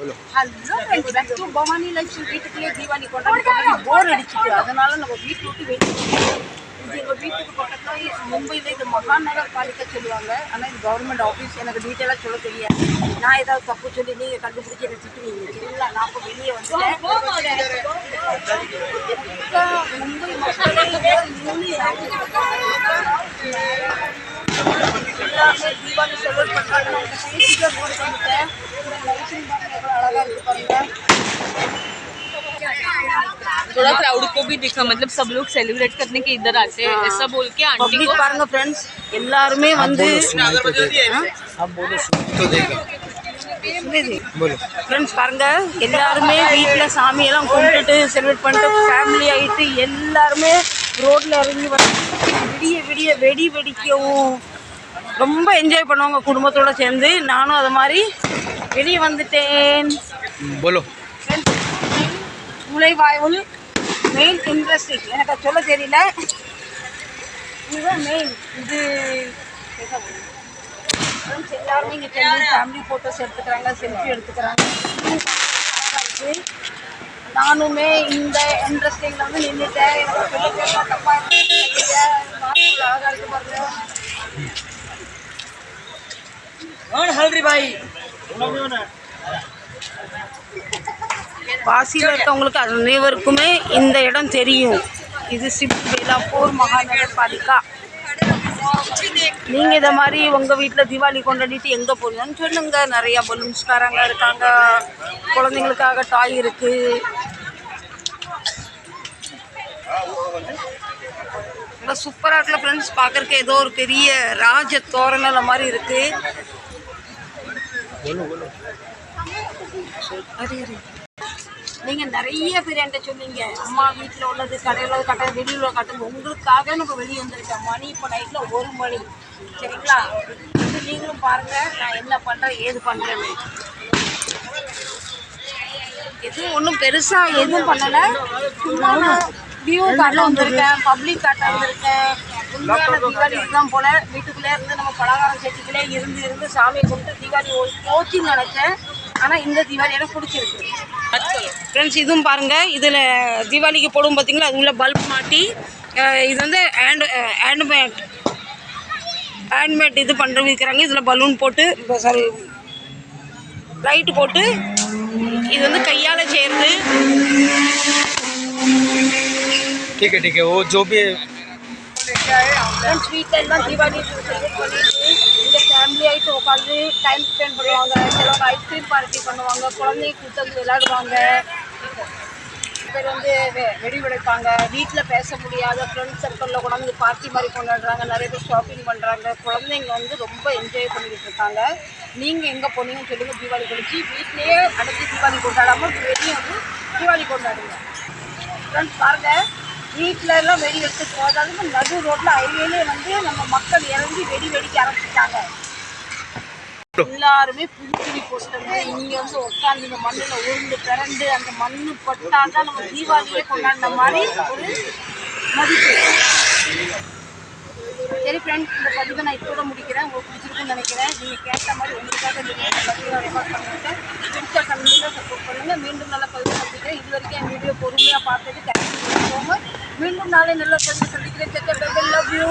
Hello friends, back to Bhavani lifestyle. வீட்டுக்குள்ளே தீபாவளி கொண்டாடி போர் அடிச்சுட்டு அதனால நம்ம வீட்டு விட்டு வெளியே இது எங்கள் வீட்டுக்கு பக்கத்தில் மும்பையில் இது மகாநகர் பாலிகா சொல்லுவாங்க. ஆனால் இது கவர்மெண்ட் ஆஃபீஸ். எனக்கு டீட்டெயிலாக சொல்ல தெரியாது. நான் ஏதாவது தப்பு சொல்லி நீங்கள் கண்டுபிடிச்சி என்னை திட்டுவீங்க, சரிங்களா? நான் இப்போ வெளியே வந்துட்டேன். மும்பை மக்களே எல்லாருமே தீபாவளி செலிப்ரேட் பண்ணுறாங்க. நான் பேசிட்டு போட்டு வந்துட்டேன். லைட்டிங் பார்க்க எவ்வளோ அழகாக இருக்குது பாருங்கள். थोड़ा क्राउड को भी दिखा, मतलब सब लोग सेलिब्रेट करने के इधर आते हैं ऐसा बोल के आंटी को பாருங்க फ्रेंड्स, எல்லாருமே வந்து ஃப்ரெண்ட்ஸ் பாருங்க, எல்லாருமே வீட்டில் சாமியெல்லாம் கும்பிட்டுட்டு செலிப்ரேட் பண்ணிட்டு ஃபேமிலி ஆகிட்டு எல்லாருமே ரோட்டில் இறங்கி விடிய விடிய வெடி வெடிக்கவும் ரொம்ப என்ஜாய் பண்ணுவாங்க குடும்பத்தோடு சேர்ந்து. நானும் அது மாதிரி வெளியே வந்துட்டேன். நுழைவாயுல் மெயின் இன்ட்ரெஸ்டிங், எனக்கு அது சொல்ல தெரியல. இதுதான் மெயின். இது ஃப்ரெண்ட்ஸ் எல்லாருமே இங்கே சேர்ந்து ஃபேமிலி ஃபோட்டோஸ் எடுத்துக்கிறாங்க, செல்ஃபி எடுத்துக்கிறாங்க. நானுமே இந்த இன்ட்ரெஸ்டிங்கில் வந்து நின்றுட்டேன். எனக்கு சொல்ல தெரியல, தப்பாக இருக்கு. அழகாக இருக்கு பாருங்க. காசியில் இருக்கவங்களுக்கு அனைவருக்குமே இந்த இடம் தெரியும். இது சிவ்பேலாப்பூர் மகாநகர் பாலிகா. நீங்கள் இதை மாதிரி உங்கள் வீட்டில் தீபாவளி கொண்டாடிட்டு எங்கே போகணும்னு சொல்லுங்க. நிறையா பலூன்ஸ்காரங்க இருக்காங்க, குழந்தைங்களுக்காக டாய் இருக்குது. நல்லா சூப்பராக இருக்குல்ல ஃப்ரெண்ட்ஸ். பார்க்குறக்கு ஏதோ ஒரு பெரிய ராஜ தோரணை மாதிரி இருக்குது. நீங்கள் நிறைய பேர் என்கிட்ட சொன்னீங்க, அம்மா வீட்டில் உள்ளது கடையில் கட்ட வெளியில் கட்டுங்க. உங்களுக்காக நம்ம வெளியே வந்திருக்கேன். மணி இப்போ நைட்டில் 1 மணி, சரிங்களா? இது நீங்களும் பாருங்கள் நான் என்ன பண்ணுறேன் ஏது பண்ணுறேன்னு. எதுவும் ஒன்றும் பெருசாக எதுவும் பண்ணலை. சும்மா நான் வியூ காட்ட வந்திருக்கேன், பப்ளிக் காட்ட வந்திருக்கேன். உண்மையான தீபாவளி இதுதான் போல். வீட்டுக்குள்ளே இருந்து நம்ம பலகாரம் செட்டிக்குள்ளே இருந்து சாமியை கும்பிட்டு தீபாவளி போச்சுன்னு நினச்சேன். ஆனால் இந்த தீபாவளி எனக்கு பிடிச்சிருக்கு ஃப்ரெண்ட்ஸ். இதுவும் பாருங்கள், இதில் தீபாவளிக்கு போடும் பார்த்தீங்களா, அது உள்ள பல்ப் மாட்டி இது வந்து ஹேண்ட்மேட் இது பண்ணுறது இருக்கிறாங்க. இதில் பலூன் போட்டு சாரி லைட்டு போட்டு இது வந்து கையால் செய்கிறது. ठीक है वो जो भी ஃப்ரெண்ட்ஸ் வீட்டில் எல்லாம் தீபாவளி செலிப்ரேட் பண்ணிட்டு இங்கே ஃபேமிலி ஆகிட்டு உட்காந்து டைம் ஸ்பெண்ட் பண்ணுவாங்க. சிலவங்க ஐஸ்கிரீம் பார்ட்டி பண்ணுவாங்க, குழந்தைங்க கூட்டம் விளையாடுவாங்க, பேர் வந்து வெடி வெடிப்பாங்க. வீட்டில் பேச முடியாத ஃப்ரெண்ட்ஸ் சர்க்கிளில் கொண்டாந்து பார்ட்டி மாதிரி கொண்டாடுறாங்க. நிறைய பேர் ஷாப்பிங் பண்ணுறாங்க. குழந்தைங்க வந்து ரொம்ப என்ஜாய் பண்ணிக்கிட்டு இருக்காங்க. நீங்கள் எங்கே போனீங்கன்னு சொல்லுங்கள். தீபாவளி கழிச்சு வீட்லேயே அடைச்சி தீபாவளி கொண்டாடாமல் வெளியே வந்து தீபாவளி கொண்டாடுங்க ஃப்ரெண்ட்ஸ். பாருங்கள், வீட்டில் எல்லாம் வெடி எடுத்துட்டு போகாது. நடு ரோட்டில் ஹைவேலே வந்து நம்ம மக்கள் இறங்கி வெடி வெடிக்க ஆரம்பிச்சிட்டாங்க. எல்லாருமே புது துணி போட்டாங்க. இங்கே வந்து உட்காந்து இந்த மண்ணில் உருண்டு பிறண்டு அந்த மண்ணு பட்டால் தான் நம்ம தீபாவளியே கொண்டாடின மாதிரி ஒரு மதிப்பு. சரி ஃப்ரெண்ட்ஸ், இந்த பதிவை நான் இதோட முடிக்கிறேன். உங்களுக்கு பிடிச்சிருக்குன்னு நினைக்கிறேன். நீங்கள் கேட்ட மாதிரி உங்களுக்காக பதிவை ரெக்கார்ட் பண்ணிவிட்டேன். பிடிச்ச கண்டிப்பாக சப்போர்ட் பண்ணுங்கள். மீண்டும் நல்ல பதிவு சந்திக்கிறேன். இது வரைக்கும் என் வீடியோ பொறுமையாக பார்த்துட்டு தேங்க்யூ. மீண்டும் நாளை நல்ல பதிவு சந்திக்கிறேன். Love you.